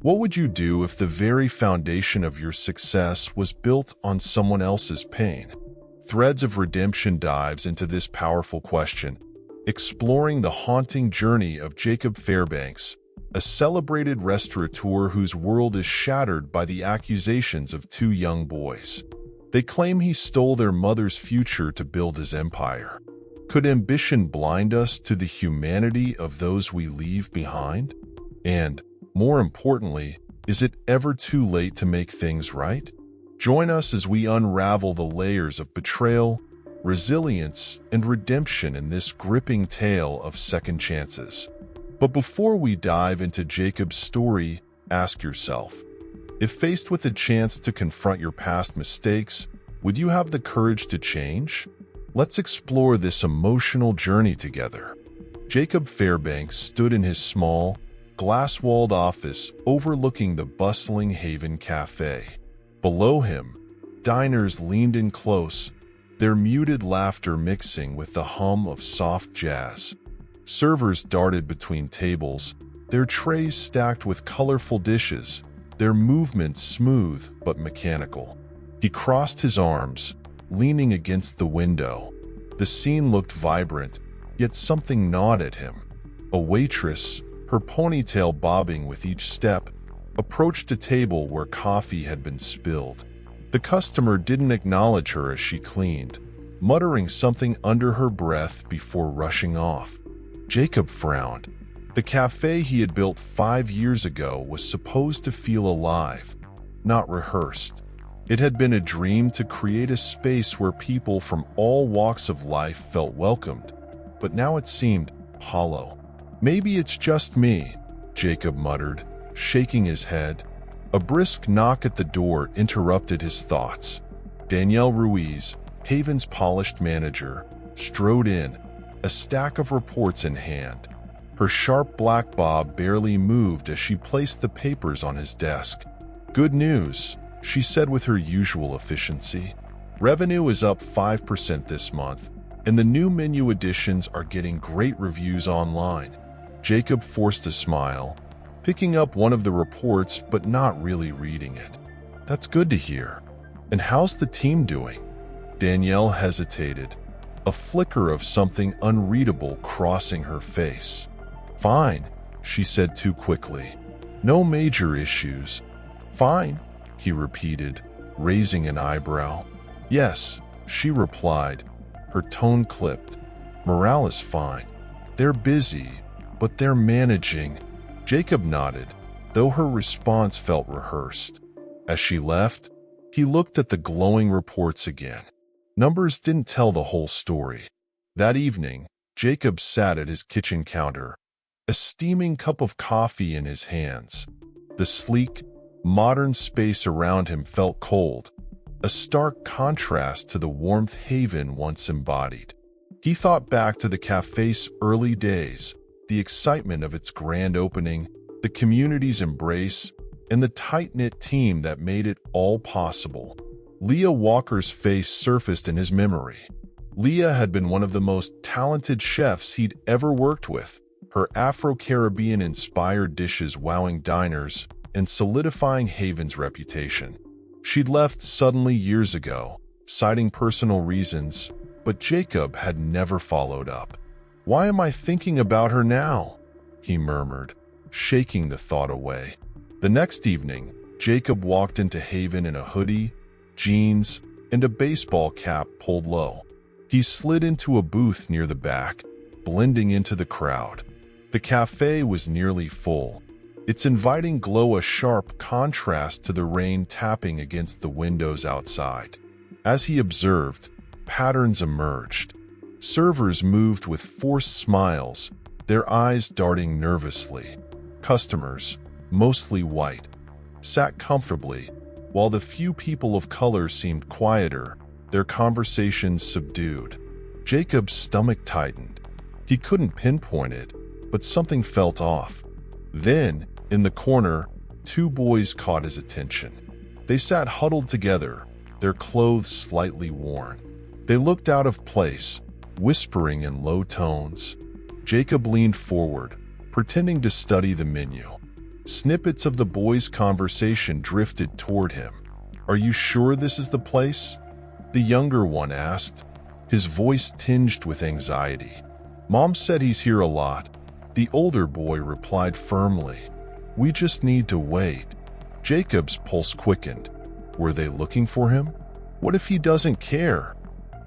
What would you do if the very foundation of your success was built on someone else's pain? Threads of Redemption dives into this powerful question, exploring the haunting journey of Jacob Fairbanks, a celebrated restaurateur whose world is shattered by the accusations of two young boys. They claim he stole their mother's future to build his empire. Could ambition blind us to the humanity of those we leave behind? And, more importantly, is it ever too late to make things right? Join us as we unravel the layers of betrayal, resilience, and redemption in this gripping tale of second chances. But before we dive into Jacob's story, ask yourself, if faced with a chance to confront your past mistakes, would you have the courage to change? Let's explore this emotional journey together. Jacob Fairbanks stood in his small, glass-walled office overlooking the bustling Haven Cafe. Below him, diners leaned in close, their muted laughter mixing with the hum of soft jazz. Servers darted between tables, their trays stacked with colorful dishes, their movements smooth but mechanical. He crossed his arms, leaning against the window. The scene looked vibrant, yet something gnawed at him. A waitress, her ponytail bobbing with each step, approached a table where coffee had been spilled. The customer didn't acknowledge her as she cleaned, muttering something under her breath before rushing off. Jacob frowned. The cafe he had built 5 years ago was supposed to feel alive, not rehearsed. It had been a dream to create a space where people from all walks of life felt welcomed, but now it seemed hollow. Maybe it's just me, Jacob muttered, shaking his head. A brisk knock at the door interrupted his thoughts. Danielle Ruiz, Haven's polished manager, strode in, a stack of reports in hand. Her sharp black bob barely moved as she placed the papers on his desk. "Good news," she said with her usual efficiency. "Revenue is up 5% this month, and the new menu additions are getting great reviews online." Jacob forced a smile, picking up one of the reports but not really reading it. "That's good to hear. And how's the team doing?" Danielle hesitated, a flicker of something unreadable crossing her face. "Fine," she said too quickly. "No major issues." "Fine," he repeated, raising an eyebrow. "Yes," she replied, her tone clipped. "Morale is fine. They're busy, but they're managing." Jacob nodded, though her response felt rehearsed. As she left, he looked at the glowing reports again. Numbers didn't tell the whole story. That evening, Jacob sat at his kitchen counter, a steaming cup of coffee in his hands. The sleek, modern space around him felt cold, a stark contrast to the warmth Haven once embodied. He thought back to the cafe's early days, the excitement of its grand opening, the community's embrace, and the tight-knit team that made it all possible. Leah Walker's face surfaced in his memory. Leah had been one of the most talented chefs he'd ever worked with, her Afro-Caribbean-inspired dishes wowing diners and solidifying Haven's reputation. She'd left suddenly years ago, citing personal reasons, but Jacob had never followed up. "Why am I thinking about her now?" he murmured, shaking the thought away. The next evening, Jacob walked into Haven in a hoodie, jeans, and a baseball cap pulled low. He slid into a booth near the back, blending into the crowd. The cafe was nearly full, its inviting glow a sharp contrast to the rain tapping against the windows outside. As he observed, patterns emerged. Servers moved with forced smiles, their eyes darting nervously. Customers, mostly white, sat comfortably, while the few people of color seemed quieter, their conversations subdued. Jacob's stomach tightened. He couldn't pinpoint it, but something felt off. Then, in the corner, 2 boys caught his attention. They sat huddled together, their clothes slightly worn. They looked out of place, whispering in low tones. Jacob leaned forward, pretending to study the menu. Snippets of the boys' conversation drifted toward him. "Are you sure this is the place?" the younger one asked, his voice tinged with anxiety. "Mom said he's here a lot," the older boy replied firmly. "We just need to wait." Jacob's pulse quickened. Were they looking for him? What if he doesn't care?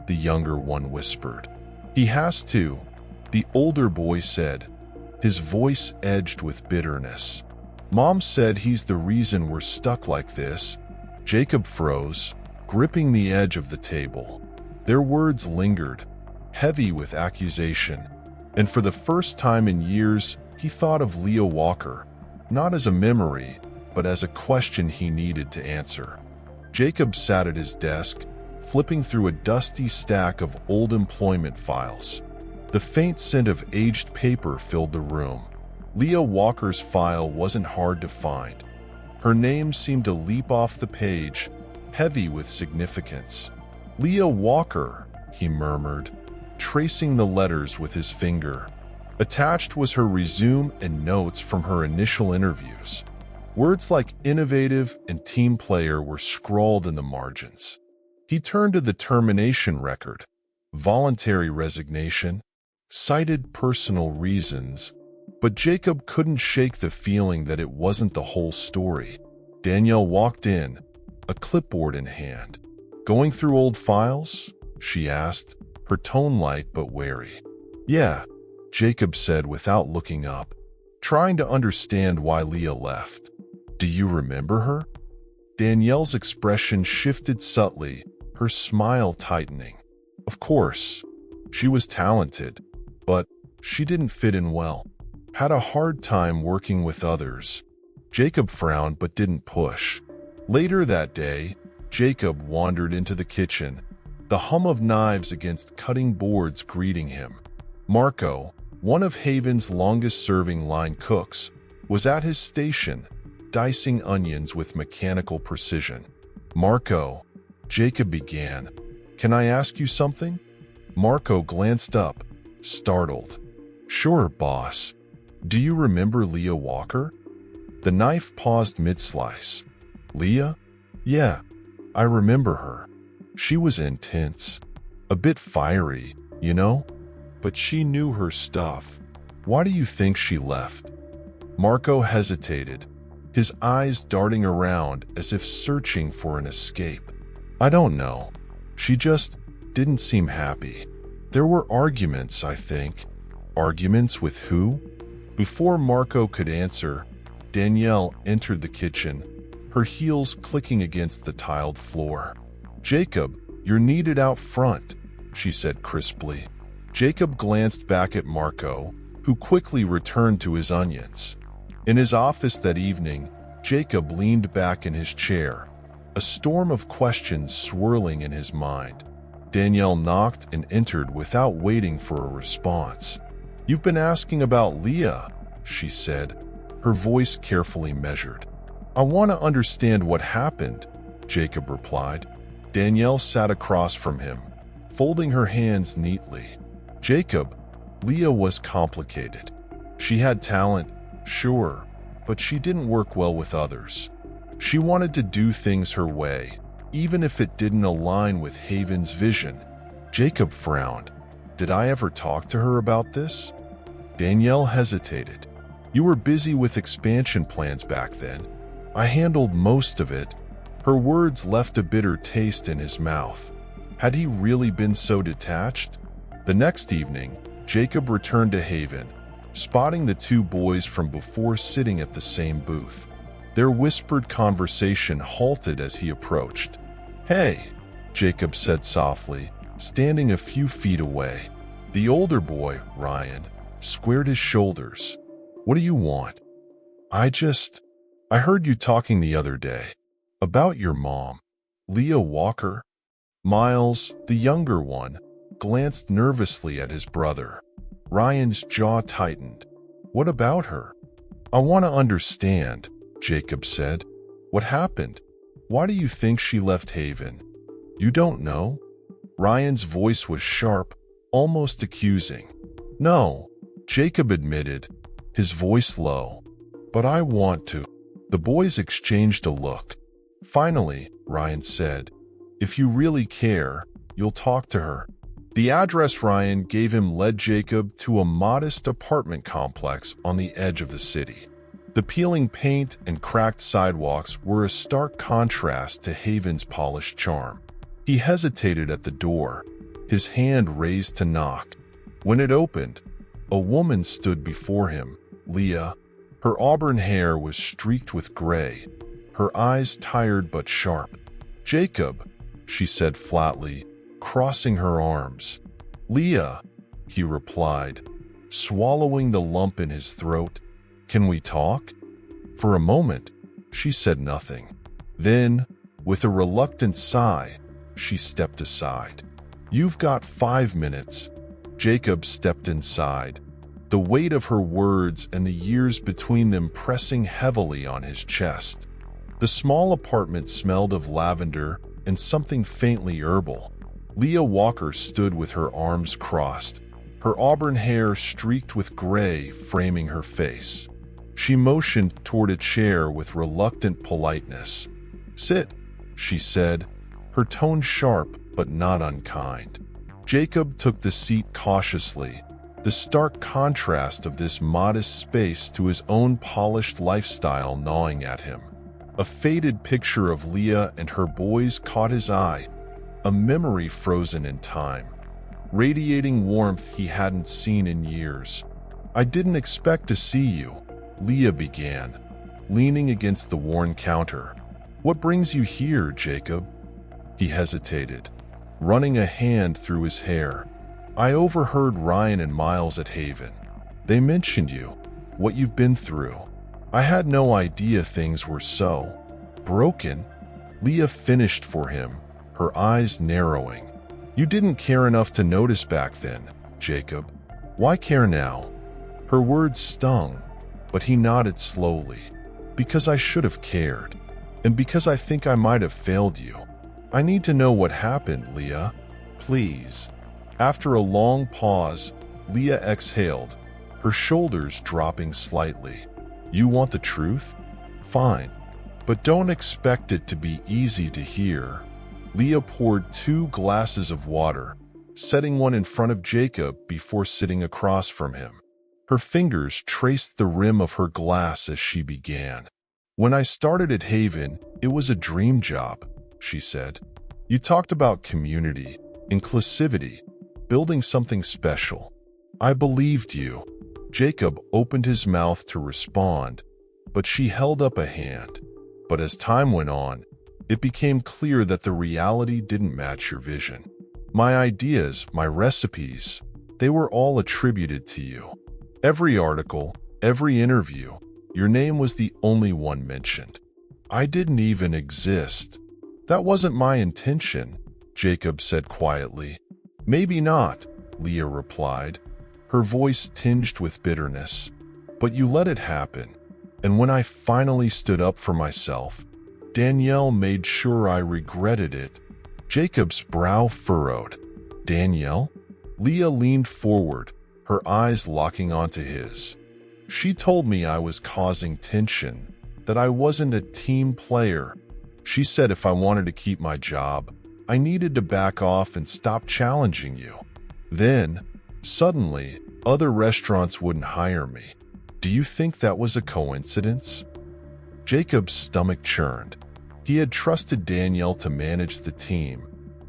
The younger one whispered. "He has to," the older boy said, his voice edged with bitterness. "Mom said he's the reason we're stuck like this." Jacob froze, gripping the edge of the table. Their words lingered, heavy with accusation, and for the first time in years, he thought of Leah Walker, not as a memory, but as a question he needed to answer. Jacob sat at his desk, flipping through a dusty stack of old employment files. The faint scent of aged paper filled the room. Leah Walker's file wasn't hard to find. Her name seemed to leap off the page, heavy with significance. "Leah Walker," he murmured, tracing the letters with his finger. Attached was her resume and notes from her initial interviews. Words like innovative and team player were scrawled in the margins. He turned to the termination record. Voluntary resignation, cited personal reasons, but Jacob couldn't shake the feeling that it wasn't the whole story. Danielle walked in, a clipboard in hand. "Going through old files?" she asked, her tone light but wary. "Yeah," Jacob said without looking up, trying to understand why Leah left. "Do you remember her?" Danielle's expression shifted subtly, her smile tightening. "Of course. She was talented, but she didn't fit in well. Had a hard time working with others." Jacob frowned but didn't push. Later that day, Jacob wandered into the kitchen, the hum of knives against cutting boards greeting him. Marco, one of Haven's longest-serving line cooks, was at his station, dicing onions with mechanical precision. "Marco," Jacob began, "can I ask you something?" Marco glanced up, startled. "Sure, boss. Do you remember Leah Walker?" The knife paused mid-slice. "Leah? Yeah, I remember her. She was intense. A bit fiery, you know? But she knew her stuff. Why do you think she left?" Marco hesitated, his eyes darting around as if searching for an escape. "I don't know. She just didn't seem happy. There were arguments, I think." "Arguments with who?" Before Marco could answer, Danielle entered the kitchen, her heels clicking against the tiled floor. "Jacob, you're needed out front," she said crisply. Jacob glanced back at Marco, who quickly returned to his onions. In his office that evening, Jacob leaned back in his chair, a storm of questions swirling in his mind. Danielle knocked and entered without waiting for a response. "You've been asking about Leah," she said, her voice carefully measured. "I want to understand what happened," Jacob replied. Danielle sat across from him, folding her hands neatly. "Jacob, Leah was complicated. She had talent, sure, but she didn't work well with others. She wanted to do things her way, even if it didn't align with Haven's vision." Jacob frowned. "Did I ever talk to her about this?" Danielle hesitated. "You were busy with expansion plans back then. I handled most of it." Her words left a bitter taste in his mouth. Had he really been so detached? The next evening, Jacob returned to Haven, spotting the two boys from before sitting at the same booth. Their whispered conversation halted as he approached. "Hey," Jacob said softly, standing a few feet away. The older boy, Ryan, squared his shoulders. "What do you want?" I heard you talking the other day. About your mom. Leah Walker?" Miles, the younger one, glanced nervously at his brother. Ryan's jaw tightened. "What about her?" "I want to understand," Jacob said. "What happened? Why do you think she left Haven?" "You don't know?" Ryan's voice was sharp, almost accusing. "No," Jacob admitted, his voice low. But I want to. The boys exchanged a look. Finally, Ryan said, if you really care, you'll talk to her. The address Ryan gave him led Jacob to a modest apartment complex on the edge of the city. The peeling paint and cracked sidewalks were a stark contrast to Haven's polished charm. He hesitated at the door, his hand raised to knock. When it opened, a woman stood before him, Leah. Her auburn hair was streaked with gray, her eyes tired but sharp. "Jacob," she said flatly, crossing her arms. "Leah," he replied, swallowing the lump in his throat. "Can we talk?" For a moment, she said nothing. Then, with a reluctant sigh, she stepped aside. "You've got 5 minutes." Jacob stepped inside, the weight of her words and the years between them pressing heavily on his chest. The small apartment smelled of lavender and something faintly herbal. Leah Walker stood with her arms crossed, her auburn hair streaked with gray framing her face. She motioned toward a chair with reluctant politeness. "Sit," she said, her tone sharp but not unkind. Jacob took the seat cautiously, the stark contrast of this modest space to his own polished lifestyle gnawing at him. A faded picture of Leah and her boys caught his eye, a memory frozen in time, radiating warmth he hadn't seen in years. "I didn't expect to see you," Leah began, leaning against the worn counter. "What brings you here, Jacob?" He hesitated, running a hand through his hair. "I overheard Ryan and Miles at Haven. They mentioned you, what you've been through. I had no idea things were so broken." Leah finished for him, her eyes narrowing. "You didn't care enough to notice back then, Jacob. Why care now?" Her words stung, but he nodded slowly. "Because I should have cared, and because I think I might have failed you. I need to know what happened, Leah. Please." After a long pause, Leah exhaled, her shoulders dropping slightly. "You want the truth? Fine. But don't expect it to be easy to hear." Leah poured 2 glasses of water, setting one in front of Jacob before sitting across from him. Her fingers traced the rim of her glass as she began. "When I started at Haven, it was a dream job," she said. "You talked about community, inclusivity, building something special. I believed you." Jacob opened his mouth to respond, but she held up a hand. "But as time went on, it became clear that the reality didn't match your vision. My ideas, my recipes, they were all attributed to you. Every article, every interview, your name was the only one mentioned. I didn't even exist." "That wasn't my intention," Jacob said quietly. "Maybe not," Leah replied, her voice tinged with bitterness. "But you let it happen. And when I finally stood up for myself, Danielle made sure I regretted it." Jacob's brow furrowed. "Danielle?" Leah leaned forward, her eyes locking onto his. "She told me I was causing tension, that I wasn't a team player. She said if I wanted to keep my job, I needed to back off and stop challenging you. Then, suddenly, other restaurants wouldn't hire me. Do you think that was a coincidence?" Jacob's stomach churned. He had trusted Danielle to manage the team,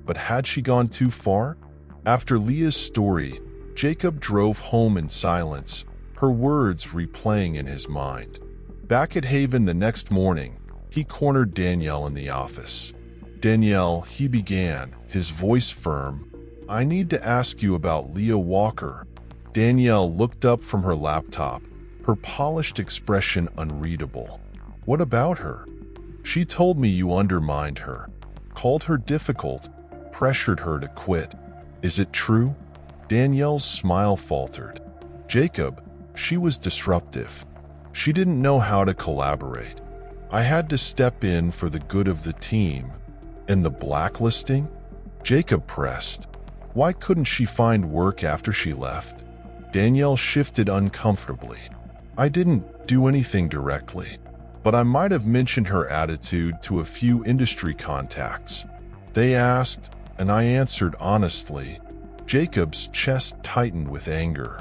but had she gone too far? After Leah's story, Jacob drove home in silence, her words replaying in his mind. Back at Haven the next morning, he cornered Danielle in the office. "Danielle," he began, his voice firm, "I need to ask you about Leah Walker." Danielle looked up from her laptop, her polished expression unreadable. "What about her?" "She told me you undermined her, called her difficult, pressured her to quit. Is it true?" Danielle's smile faltered. "Jacob, she was disruptive. She didn't know how to collaborate. I had to step in for the good of the team." "And the blacklisting?" Jacob pressed. "Why couldn't she find work after she left?" Danielle shifted uncomfortably. I didn't do anything directly, but I might have mentioned her attitude to a few industry contacts. They asked, and I answered honestly. Jacob's chest tightened with anger.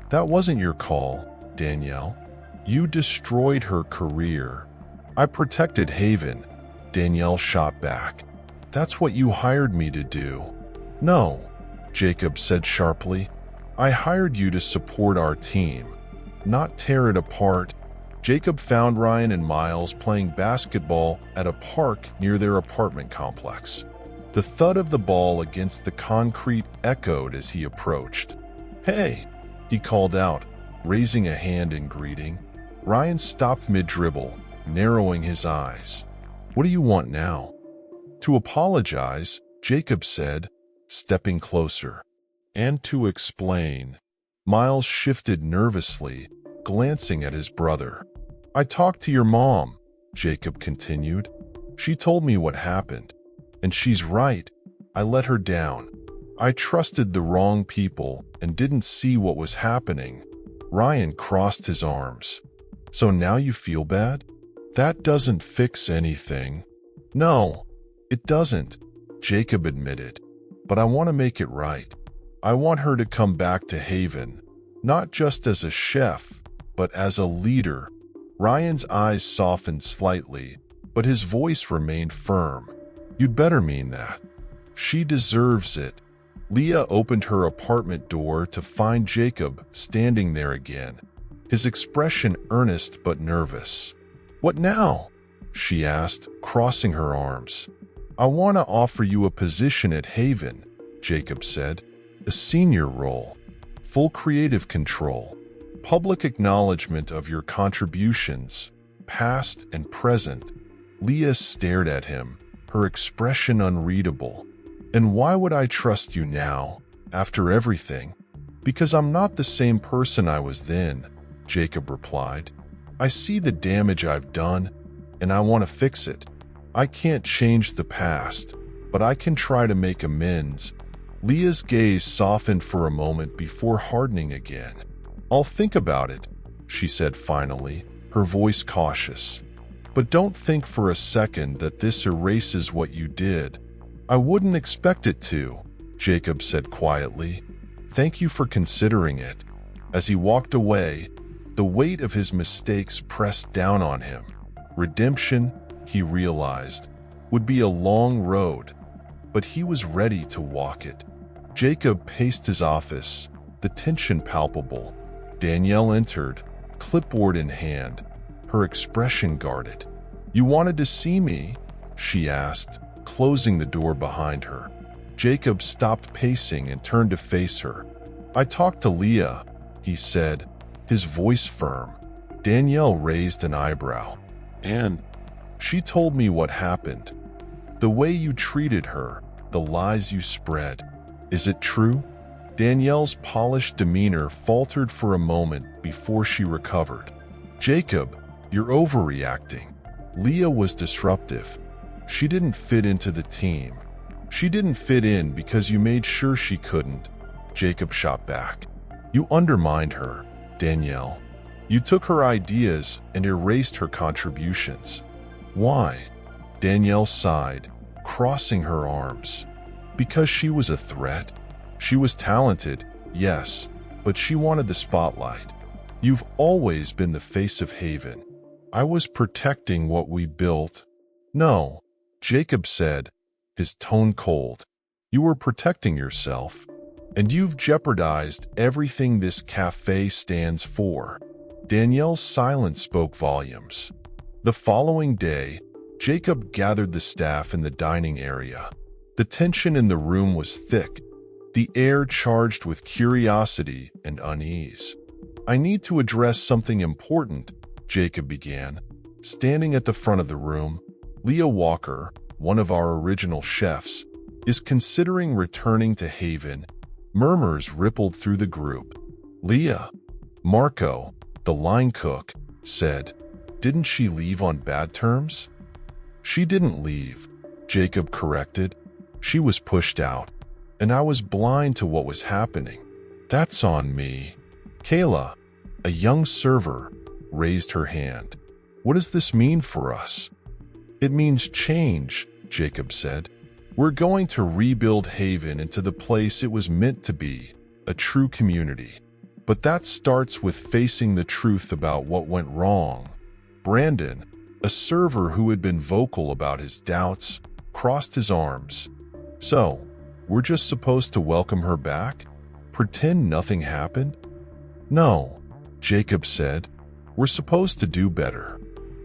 That wasn't your call, Danielle. You destroyed her career. I protected Haven, Danielle shot back. That's what you hired me to do. No, Jacob said sharply. I hired you to support our team, not tear it apart. Jacob found Ryan and Miles playing basketball at a park near their apartment complex. The thud of the ball against the concrete echoed as he approached. Hey, he called out, raising a hand in greeting. Ryan stopped mid-dribble, narrowing his eyes. What do you want now? To apologize, Jacob said, stepping closer. And to explain. Miles shifted nervously, glancing at his brother. I talked to your mom, Jacob continued. She told me what happened. And she's right. I let her down. I trusted the wrong people and didn't see what was happening. Ryan crossed his arms. So now you feel bad? That doesn't fix anything. No, it doesn't, Jacob admitted. But I want to make it right. I want her to come back to Haven, not just as a chef, but as a leader. Ryan's eyes softened slightly, but his voice remained firm. You'd better mean that. She deserves it. Leah opened her apartment door to find Jacob standing there again, his expression earnest but nervous. What now? She asked, crossing her arms. I want to offer you a position at Haven, Jacob said. A senior role, full creative control, public acknowledgement of your contributions, past and present. Leah stared at him, her expression unreadable. And why would I trust you now, after everything? Because I'm not the same person I was then, Jacob replied. I see the damage I've done, and I want to fix it. I can't change the past, but I can try to make amends. Leah's gaze softened for a moment before hardening again. I'll think about it, she said finally, her voice cautious. But don't think for a second that this erases what you did. I wouldn't expect it to, Jacob said quietly. Thank you for considering it. As he walked away, the weight of his mistakes pressed down on him. Redemption, he realized, would be a long road, but he was ready to walk it. Jacob paced his office, the tension palpable. Danielle entered, clipboard in hand, her expression guarded. You wanted to see me? She asked, closing the door behind her. Jacob stopped pacing and turned to face her. I talked to Leah, he said, his voice firm. Danielle raised an eyebrow. And she told me what happened. The way you treated her, the lies you spread. Is it true? Danielle's polished demeanor faltered for a moment before she recovered. Jacob, you're overreacting. Leah was disruptive. She didn't fit into the team. She didn't fit in because you made sure she couldn't. Jacob shot back. You undermined her, Danielle. You took her ideas and erased her contributions. Why? Danielle sighed, crossing her arms. Because she was a threat. She was talented, yes, but she wanted the spotlight. You've always been the face of Haven. I was protecting what we built. No, Jacob said, his tone cold. You were protecting yourself, and you've jeopardized everything this cafe stands for. Danielle's silence spoke volumes. The following day, Jacob gathered the staff in the dining area. The tension in the room was thick, the air charged with curiosity and unease. I need to address something important, Jacob began. Standing at the front of the room, Leah Walker, one of our original chefs, is considering returning to Haven. Murmurs rippled through the group. Leah, Marco, the line cook, said, didn't she leave on bad terms? She didn't leave, Jacob corrected. She was pushed out, and I was blind to what was happening. That's on me. Kayla, a young server, raised her hand. "What does this mean for us?" "It means change," Jacob said. "We're going to rebuild Haven into the place it was meant to be, a true community. But that starts with facing the truth about what went wrong." Brandon, a server who had been vocal about his doubts, crossed his arms. "So, we're just supposed to welcome her back? Pretend nothing happened?" "No," Jacob said. "We're supposed to do better.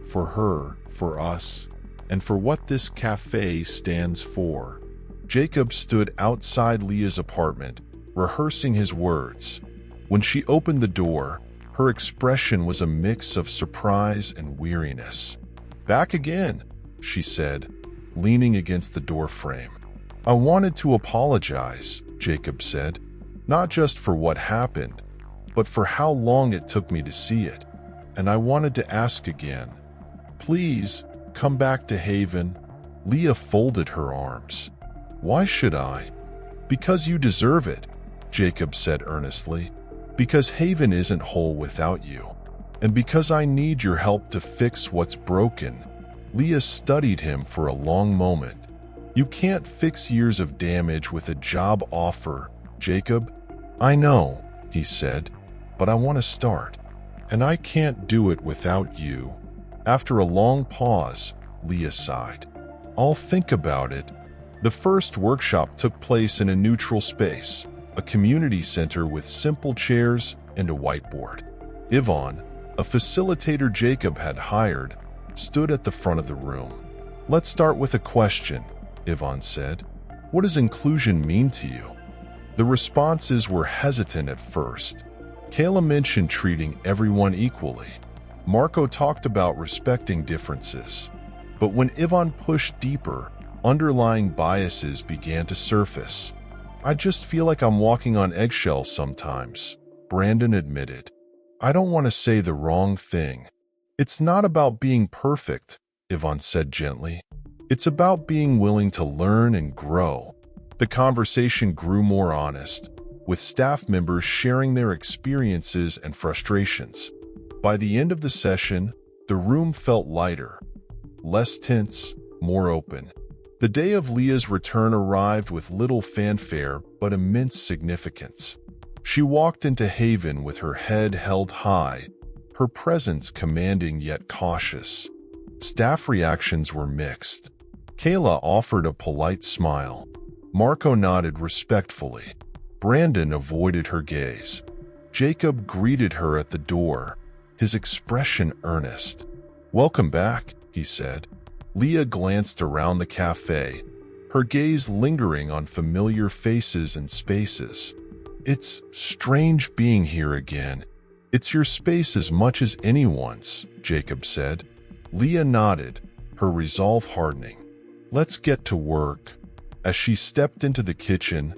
For her, for us, and for what this cafe stands for." Jacob stood outside Leah's apartment, rehearsing his words. When she opened the door, her expression was a mix of surprise and weariness. "Back again," she said, leaning against the doorframe. "I wanted to apologize," Jacob said, "not just for what happened, but for how long it took me to see it. And I wanted to ask again. Please, come back to Haven." Leah folded her arms. "Why should I?" "Because you deserve it," Jacob said earnestly. "Because Haven isn't whole without you. And because I need your help to fix what's broken." Leah studied him for a long moment. "You can't fix years of damage with a job offer, Jacob." "I know," he said, "but I want to start. And I can't do it without you." After a long pause, Leah sighed. "I'll think about it." The first workshop took place in a neutral space, a community center with simple chairs and a whiteboard. Yvonne, a facilitator Jacob had hired, stood at the front of the room. "Let's start with a question," Yvonne said. "What does inclusion mean to you?" The responses were hesitant at first. Kayla mentioned treating everyone equally. Marco talked about respecting differences. But when Yvonne pushed deeper, underlying biases began to surface. "I just feel like I'm walking on eggshells sometimes," Brandon admitted. "I don't want to say the wrong thing." "It's not about being perfect," Yvonne said gently. "It's about being willing to learn and grow." The conversation grew more honest, with staff members sharing their experiences and frustrations. By the end of the session, the room felt lighter, less tense, more open. The day of Leah's return arrived with little fanfare but immense significance. She walked into Haven with her head held high, her presence commanding yet cautious. Staff reactions were mixed. Kayla offered a polite smile. Marco nodded respectfully. Brandon avoided her gaze. Jacob greeted her at the door, his expression earnest. "Welcome back," he said. Leah glanced around the cafe, her gaze lingering on familiar faces and spaces. "It's strange being here again. It's your space as much as anyone's," Jacob said. Leah nodded, her resolve hardening. "Let's get to work." As she stepped into the kitchen,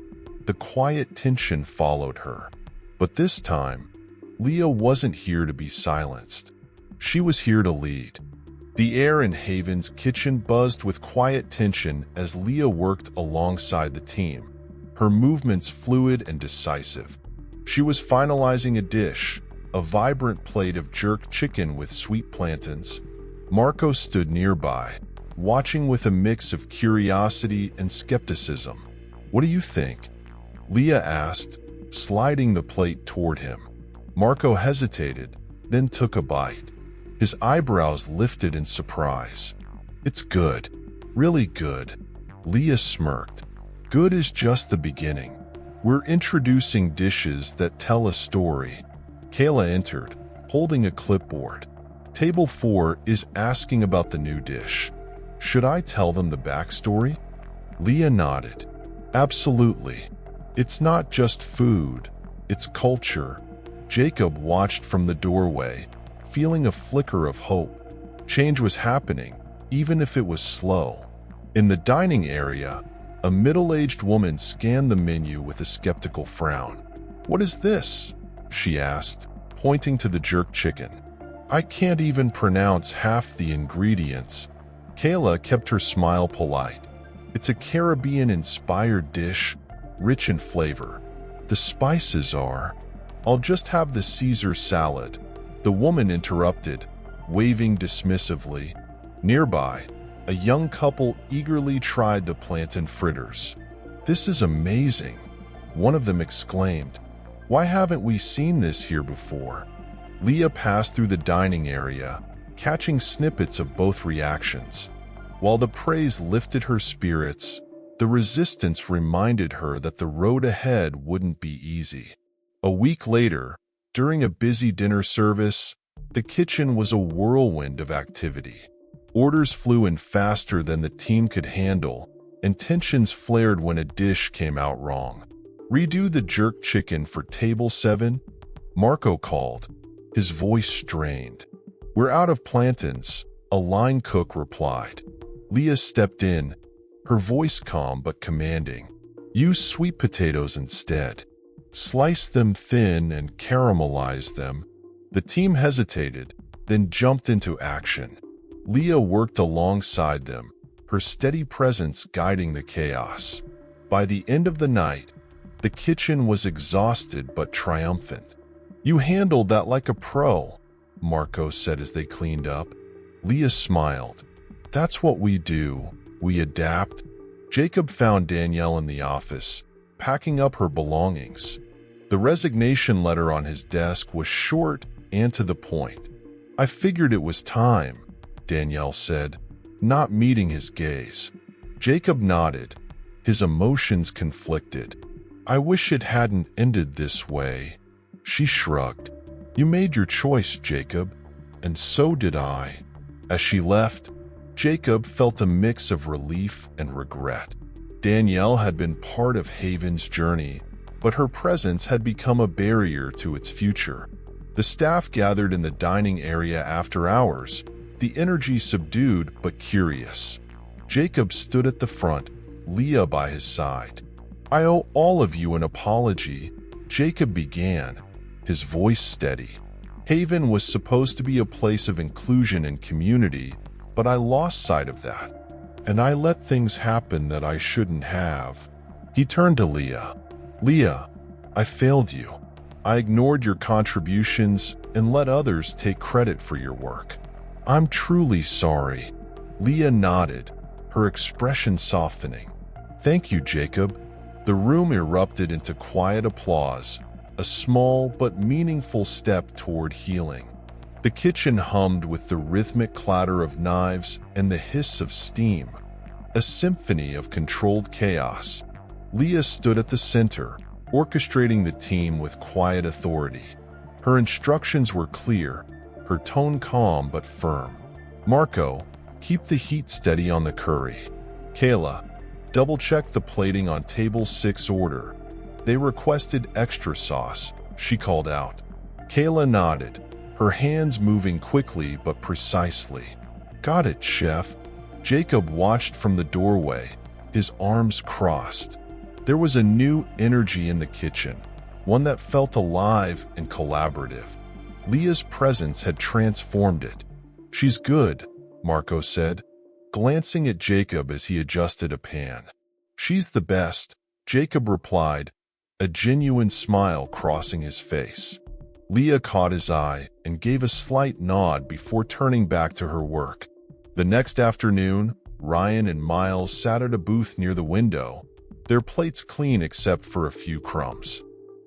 the quiet tension followed her. But this time, Leah wasn't here to be silenced. She was here to lead. The air in Haven's kitchen buzzed with quiet tension as Leah worked alongside the team, her movements fluid and decisive. She was finalizing a dish, a vibrant plate of jerk chicken with sweet plantains. Marco stood nearby, watching with a mix of curiosity and skepticism. "What do you think?" Leah asked, sliding the plate toward him. Marco hesitated, then took a bite. His eyebrows lifted in surprise. "It's good. Really good." Leah smirked. "Good is just the beginning. We're introducing dishes that tell a story." Kayla entered, holding a clipboard. "Table 4 is asking about the new dish. Should I tell them the backstory?" Leah nodded. "Absolutely. It's not just food, it's culture." Jacob watched from the doorway, feeling a flicker of hope. Change was happening, even if it was slow. In the dining area, a middle-aged woman scanned the menu with a skeptical frown. "What is this?" she asked, pointing to the jerk chicken. "I can't even pronounce half the ingredients." Kayla kept her smile polite. "It's a Caribbean-inspired dish, rich in flavor. The spices are..." "I'll just have the Caesar salad." The woman interrupted, waving dismissively. Nearby, a young couple eagerly tried the plantain fritters. "This is amazing," one of them exclaimed. "Why haven't we seen this here before?" Leah passed through the dining area, catching snippets of both reactions. While the praise lifted her spirits, the resistance reminded her that the road ahead wouldn't be easy. A week later, during a busy dinner service, the kitchen was a whirlwind of activity. Orders flew in faster than the team could handle, and tensions flared when a dish came out wrong. "Redo the jerk chicken for table 7, Marco called, his voice strained. "We're out of plantains," a line cook replied. Leah stepped in, her voice calm but commanding. "Use sweet potatoes instead. Slice them thin and caramelize them." The team hesitated, then jumped into action. Leah worked alongside them, her steady presence guiding the chaos. By the end of the night, the kitchen was exhausted but triumphant. "You handled that like a pro," Marco said as they cleaned up. Leah smiled. "That's what we do. We adapt." Jacob found Danielle in the office, packing up her belongings. The resignation letter on his desk was short and to the point. "I figured it was time," Danielle said, not meeting his gaze. Jacob nodded, his emotions conflicted. "I wish it hadn't ended this way." She shrugged. "You made your choice, Jacob, and so did I." As she left, Jacob felt a mix of relief and regret. Danielle had been part of Haven's journey, but her presence had become a barrier to its future. The staff gathered in the dining area after hours, the energy subdued but curious. Jacob stood at the front, Leah by his side. "I owe all of you an apology," Jacob began, his voice steady. "Haven was supposed to be a place of inclusion and community, but I lost sight of that. And I let things happen that I shouldn't have." He turned to Leah. "Leah, I failed you. I ignored your contributions and let others take credit for your work. I'm truly sorry." Leah nodded, her expression softening. "Thank you, Jacob." The room erupted into quiet applause, a small but meaningful step toward healing. The kitchen hummed with the rhythmic clatter of knives and the hiss of steam, a symphony of controlled chaos. Leah stood at the center, orchestrating the team with quiet authority. Her instructions were clear, her tone calm but firm. "Marco, keep the heat steady on the curry. Kayla, double-check the plating on table 6 order. They requested extra sauce," she called out. Kayla nodded, her hands moving quickly but precisely. "Got it, chef." Jacob watched from the doorway, his arms crossed. There was a new energy in the kitchen, one that felt alive and collaborative. Leah's presence had transformed it. "She's good," Marco said, glancing at Jacob as he adjusted a pan. "She's the best," Jacob replied, a genuine smile crossing his face. Leah caught his eye and gave a slight nod before turning back to her work. The next afternoon, Ryan and Miles sat at a booth near the window, their plates clean except for a few crumbs.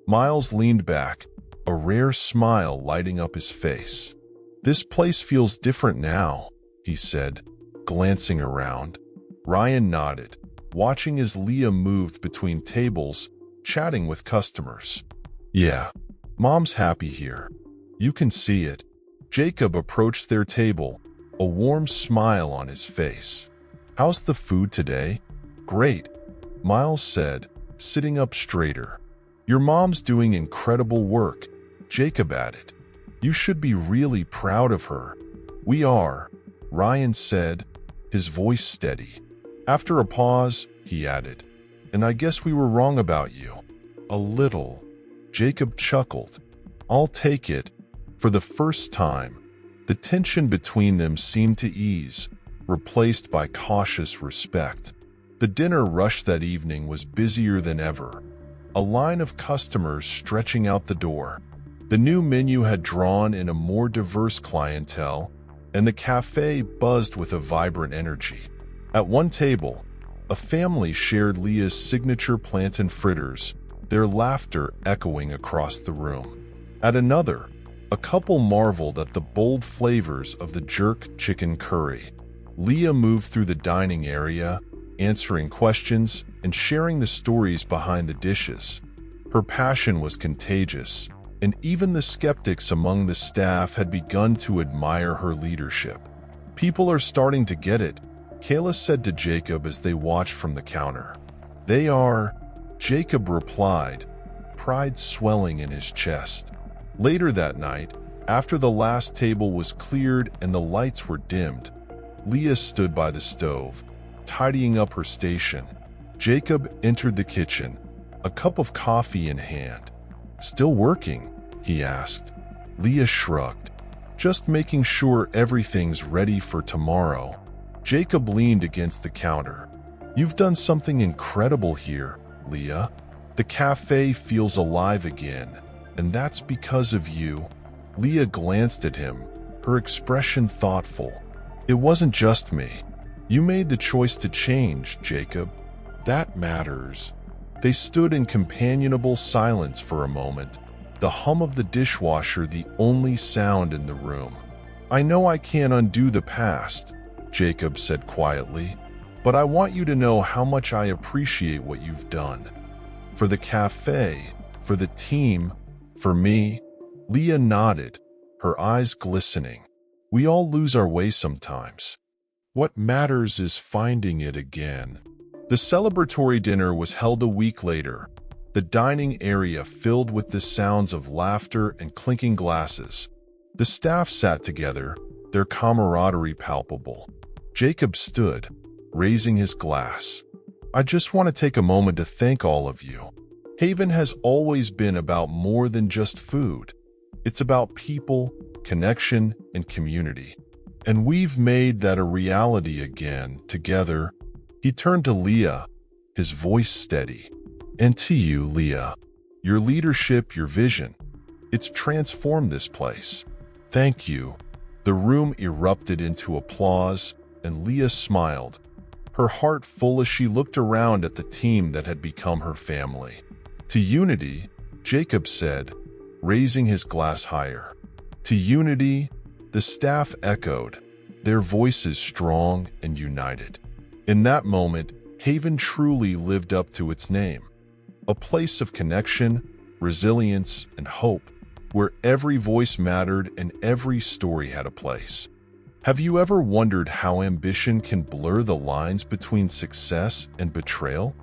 Miles leaned back, a rare smile lighting up his face. "This place feels different now," he said, glancing around. Ryan nodded, watching as Leah moved between tables, chatting with customers. "Yeah, Mom's happy here. You can see it." Jacob approached their table, a warm smile on his face. "How's the food today?" "Great," Miles said, sitting up straighter. "Your mom's doing incredible work," Jacob added. "You should be really proud of her." "We are," Ryan said, his voice steady. After a pause, he added, "And I guess we were wrong about you." "A little." Jacob chuckled. "I'll take it." For the first time, the tension between them seemed to ease, replaced by cautious respect. The dinner rush that evening was busier than ever, a line of customers stretching out the door. The new menu had drawn in a more diverse clientele, and the cafe buzzed with a vibrant energy. At one table, a family shared Leah's signature plantain fritters, their laughter echoing across the room. At another, a couple marveled at the bold flavors of the jerk chicken curry. Leah moved through the dining area, answering questions and sharing the stories behind the dishes. Her passion was contagious, and even the skeptics among the staff had begun to admire her leadership. "People are starting to get it," Kayla said to Jacob as they watched from the counter. "They are," Jacob replied, pride swelling in his chest. Later that night, after the last table was cleared and the lights were dimmed, Leah stood by the stove, tidying up her station. Jacob entered the kitchen, a cup of coffee in hand. "Still working?" he asked. Leah shrugged. "Just making sure everything's ready for tomorrow." Jacob leaned against the counter. "You've done something incredible here, Leah. The cafe feels alive again, and that's because of you." Leah glanced at him, her expression thoughtful. "It wasn't just me. You made the choice to change, Jacob. That matters." They stood in companionable silence for a moment, the hum of the dishwasher the only sound in the room. "I know I can't undo the past," Jacob said quietly, "but I want you to know how much I appreciate what you've done. For the cafe, for the team, for me." Leah nodded, her eyes glistening. "We all lose our way sometimes. What matters is finding it again." The celebratory dinner was held a week later, the dining area filled with the sounds of laughter and clinking glasses. The staff sat together, their camaraderie palpable. Jacob stood, raising his glass. "I just want to take a moment to thank all of you. Haven has always been about more than just food. It's about people, connection, and community. And we've made that a reality again, together." He turned to Leah, his voice steady. "And to you, Leah. Your leadership, your vision. It's transformed this place. Thank you." The room erupted into applause, and Leah smiled, her heart full as she looked around at the team that had become her family. "To unity," Jacob said, raising his glass higher. "To unity," the staff echoed, their voices strong and united. In that moment, Haven truly lived up to its name, a place of connection, resilience, and hope, where every voice mattered and every story had a place. Have you ever wondered how ambition can blur the lines between success and betrayal?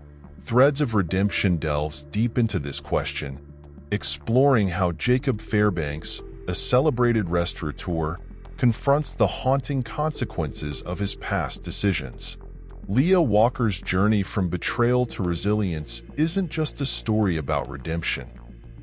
Threads of Redemption delves deep into this question, exploring how Jacob Fairbanks, a celebrated restaurateur, confronts the haunting consequences of his past decisions. Leah Walker's journey from betrayal to resilience isn't just a story about redemption.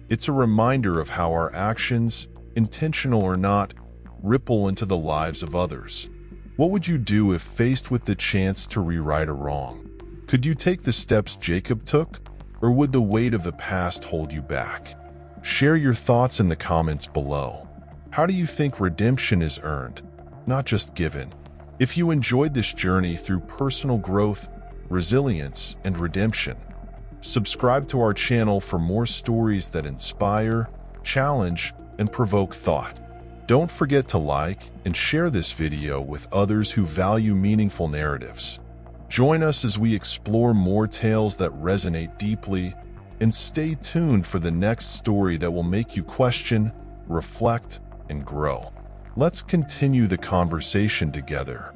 It's a reminder of how our actions, intentional or not, ripple into the lives of others. What would you do if faced with the chance to rewrite a wrong? Could you take the steps Jacob took, or would the weight of the past hold you back? Share your thoughts in the comments below. How do you think redemption is earned, not just given? If you enjoyed this journey through personal growth, resilience, and redemption, subscribe to our channel for more stories that inspire, challenge, and provoke thought. Don't forget to like and share this video with others who value meaningful narratives. Join us as we explore more tales that resonate deeply, and stay tuned for the next story that will make you question, reflect, and grow. Let's continue the conversation together.